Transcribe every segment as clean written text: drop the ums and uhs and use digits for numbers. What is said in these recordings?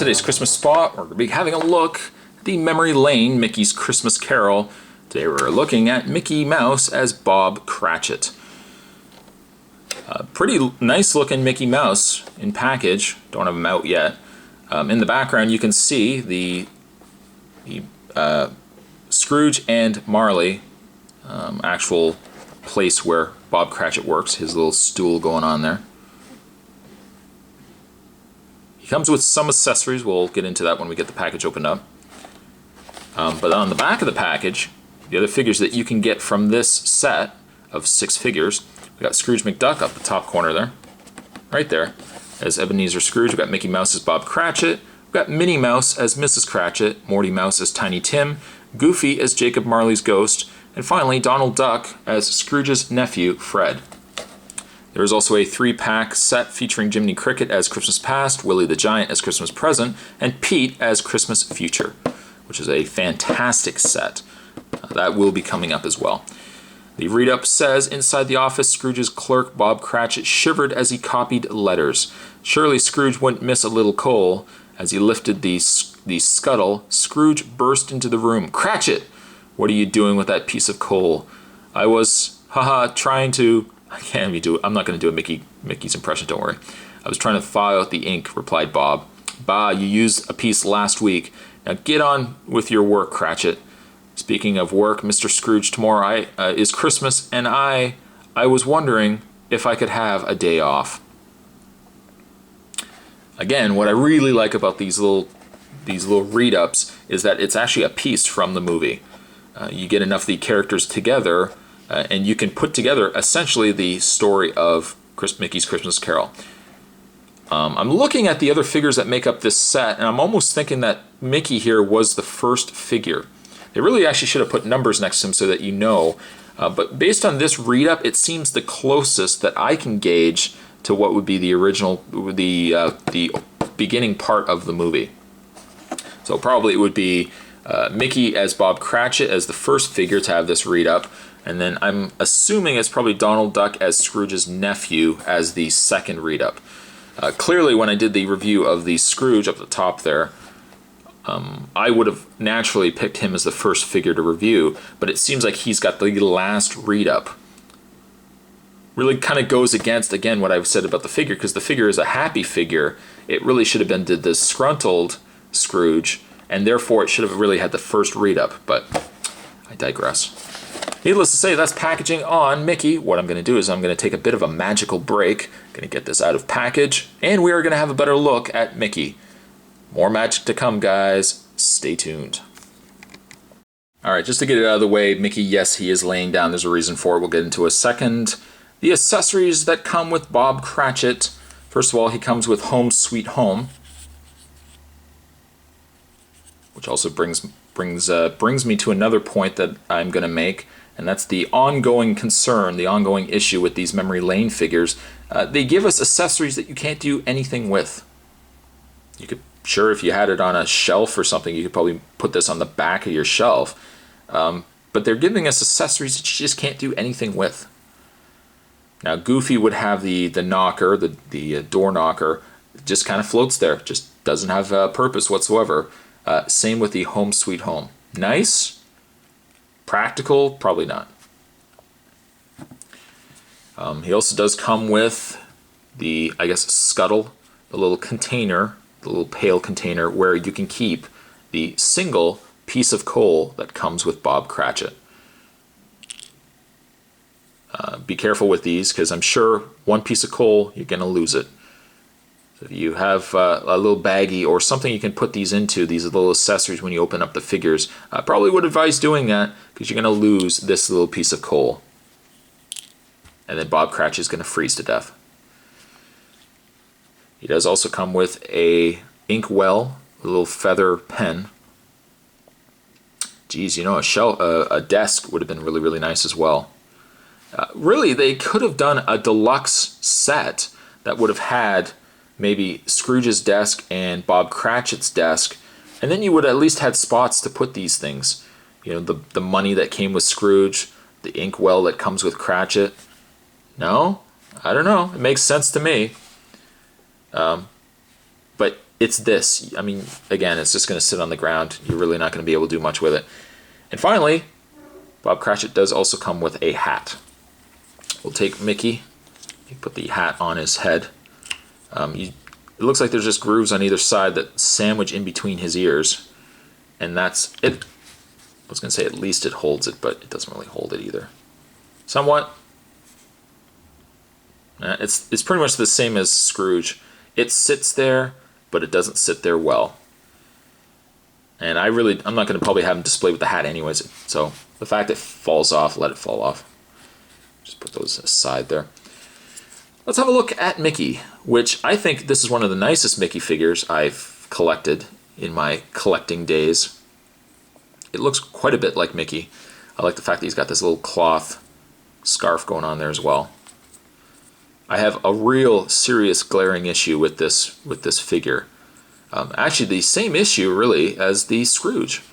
today's Christmas spot, we're going to be having a look at the Memory Lane Mickey's Christmas Carol. Today we're looking at Mickey Mouse as Bob Cratchit. Pretty nice looking Mickey Mouse in package. Don't have him out yet. In the background you can see the Scrooge and Marley actual place where Bob Cratchit works, his little stool going on there. He comes with some accessories. We'll get into that when we get the package opened up. But on the back of the package, the other figures that you can get from this set of 6 figures, we got Scrooge McDuck up the top corner there, right there, as Ebenezer Scrooge. We've got Mickey Mouse as Bob Cratchit. We've got Minnie Mouse as Mrs. Cratchit, Morty Mouse as Tiny Tim, Goofy as Jacob Marley's ghost, and finally Donald Duck as Scrooge's nephew, Fred. There is also a 3-pack set featuring Jiminy Cricket as Christmas Past, Willie the Giant as Christmas Present, and Pete as Christmas Future, which is a fantastic set. That will be coming up as well. The read-up says, inside the office, Scrooge's clerk, Bob Cratchit, shivered as he copied letters. Surely Scrooge wouldn't miss a little coal. As he lifted the scuttle, Scrooge burst into the room. "Cratchit, what are you doing with that piece of coal?" "I was, trying to..." I'm not going to do a Mickey's impression, don't worry. "I was trying to thaw out the ink," replied Bob. "Bah, you used a piece last week. Now get on with your work, Cratchit." "Speaking of work, Mr. Scrooge, tomorrow is Christmas, and I was wondering if I could have a day off." Again, what I really like about these little read-ups is that it's actually a piece from the movie. You get enough of the characters together, and you can put together essentially the story of Mickey's Christmas Carol. I'm looking at the other figures that make up this set, and I'm almost thinking that Mickey here was the first figure. They really actually should have put numbers next to him so that you know. But based on this read-up, it seems the closest that I can gauge to what would be the original, the beginning part of the movie. So probably it would be Mickey as Bob Cratchit as the first figure to have this read-up. And then I'm assuming it's probably Donald Duck as Scrooge's nephew as the second read-up. Clearly, when I did the review of the Scrooge up the top there, I would have naturally picked him as the first figure to review, but it seems like he's got the last read-up. Really kind of goes against, again, what I've said about the figure, because the figure is a happy figure. It really should have been the disgruntled Scrooge, and therefore it should have really had the first read-up, but I digress. Needless to say, that's packaging on Mickey. What I'm going to do is I'm going to take a bit of a magical break. I'm going to get this out of package, and we are going to have a better look at Mickey. More magic to come, guys. Stay tuned. Alright, just to get it out of the way, Mickey, yes, he is laying down. There's a reason for it. We'll get into a second. The accessories that come with Bob Cratchit. First of all, he comes with Home Sweet Home, which also brings me to another point that I'm going to make, and that's the ongoing concern, the ongoing issue with these Memory Lane figures. They give us accessories that you can't do anything with. You could, sure, if you had it on a shelf or something, you could probably put this on the back of your shelf. But they're giving us accessories that you just can't do anything with. Now, Goofy would have the knocker, the door knocker. It just kind of floats there. Just doesn't have a purpose whatsoever. Same with the Home Sweet Home. Nice? Practical? Probably not. He also does come with the, I guess, scuttle, the little container, the little pail container where you can keep the single piece of coal that comes with Bob Cratchit. Be careful with these, because I'm sure one piece of coal, you're going to lose it. So if you have a little baggie or something you can put these into, these little accessories when you open up the figures, I probably would advise doing that, because you're going to lose this little piece of coal. And then Bob Cratchit is going to freeze to death. He does also come with a inkwell, a little feather pen. Geez, you know, a desk would have been really, really nice as well. Really, they could have done a deluxe set that would have had maybe Scrooge's desk and Bob Cratchit's desk, and then you would at least had spots to put these things. You know, the money that came with Scrooge, the inkwell that comes with Cratchit. No? I don't know. It makes sense to me. But it's this. I mean, again, it's just going to sit on the ground. You're really not going to be able to do much with it. And finally, Bob Cratchit does also come with a hat. We'll take Mickey. You put the hat on his head. It looks like there's just grooves on either side that sandwich in between his ears. And that's it. I was going to say at least it holds it, but it doesn't really hold it either. Somewhat. It's pretty much the same as Scrooge. It sits there, but it doesn't sit there well. And I'm not going to probably have him display with the hat anyways. So the fact it falls off, let it fall off. Just put those aside there. Let's have a look at Mickey, which I think this is one of the nicest Mickey figures I've collected in my collecting days. It looks quite a bit like Mickey. I like the fact that he's got this little cloth scarf going on there as well. I have a real serious glaring issue with this figure. Actually, the same issue really as the Scrooge.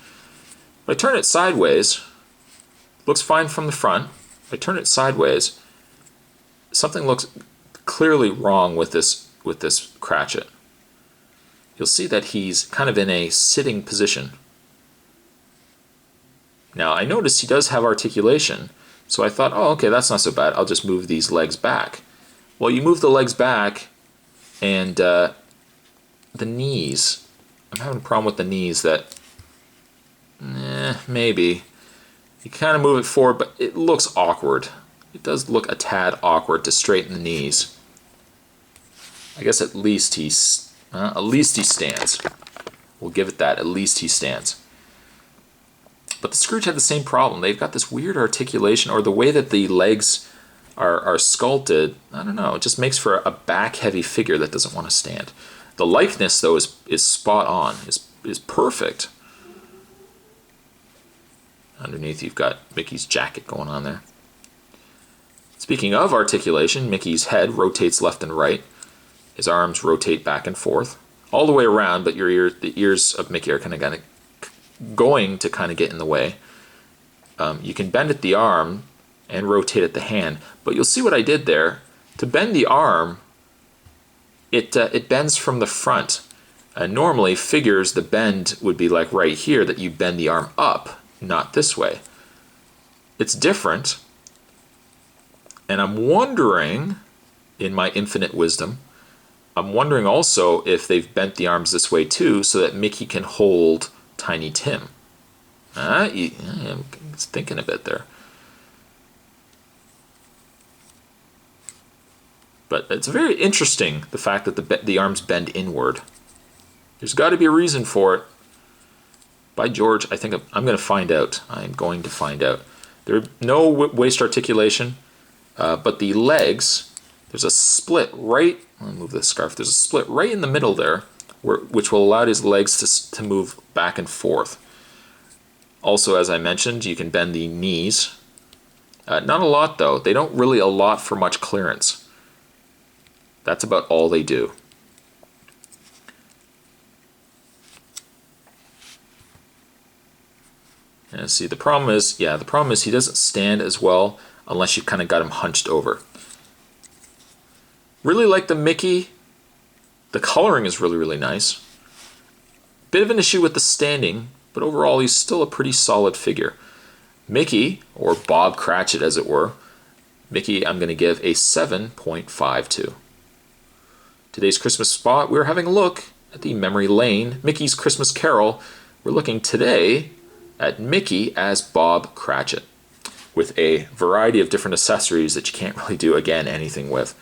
If I turn it sideways, looks fine from the front. If I turn it sideways, something looks clearly wrong with this Cratchit. You'll see that he's kind of in a sitting position. Now, I noticed he does have articulation, so I thought, oh, okay, that's not so bad. I'll just move these legs back. Well, you move the legs back, and the knees. I'm having a problem with the knees that, maybe. You kind of move it forward, but it looks awkward. It does look a tad awkward to straighten the knees. I guess at least he stands. We'll give it that. At least he stands. But the Scrooge had the same problem. They've got this weird articulation, or the way that the legs are sculpted. I don't know. It just makes for a back-heavy figure that doesn't want to stand. The likeness, though, is spot on. Is perfect. Underneath, you've got Mickey's jacket going on there. Speaking of articulation, Mickey's head rotates left and right. His arms rotate back and forth, all the way around, but the ears of Mickey are going to kind of get in the way. You can bend at the arm and rotate at the hand, but you'll see what I did there. To bend the arm, it bends from the front. Normally, figures, the bend would be like right here, that you bend the arm up, not this way. It's different, and I'm wondering, in my infinite wisdom, I'm wondering also if they've bent the arms this way too, so that Mickey can hold Tiny Tim. I'm thinking a bit there. But it's very interesting, the fact that the arms bend inward. There's got to be a reason for it. By George, I think I'm going to find out. I'm going to find out. There's no waist articulation, but the legs, there's a split right, I'll move this scarf, there's a split right in the middle there, which will allow his legs to move back and forth. Also, as I mentioned, you can bend the knees. Not a lot, though. They don't really allot for much clearance. That's about all they do. And see, the problem is he doesn't stand as well unless you've kind of got him hunched over. Really like the Mickey. The coloring is really, really nice. Bit of an issue with the standing, but overall he's still a pretty solid figure. Mickey, or Bob Cratchit as it were, Mickey I'm going to give a 7.52. Today's Christmas spot, we're having a look at the Memory Lane Mickey's Christmas Carol. We're looking today at Mickey as Bob Cratchit, with a variety of different accessories that you can't really do, again, anything with.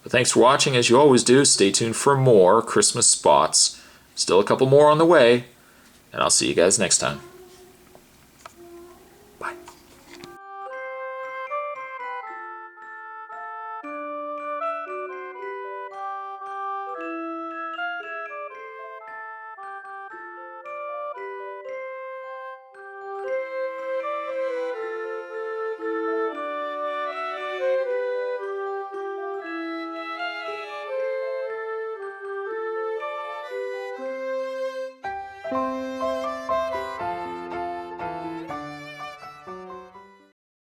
But thanks for watching, as you always do. Stay tuned for more Christmas spots. Still a couple more on the way, and I'll see you guys next time.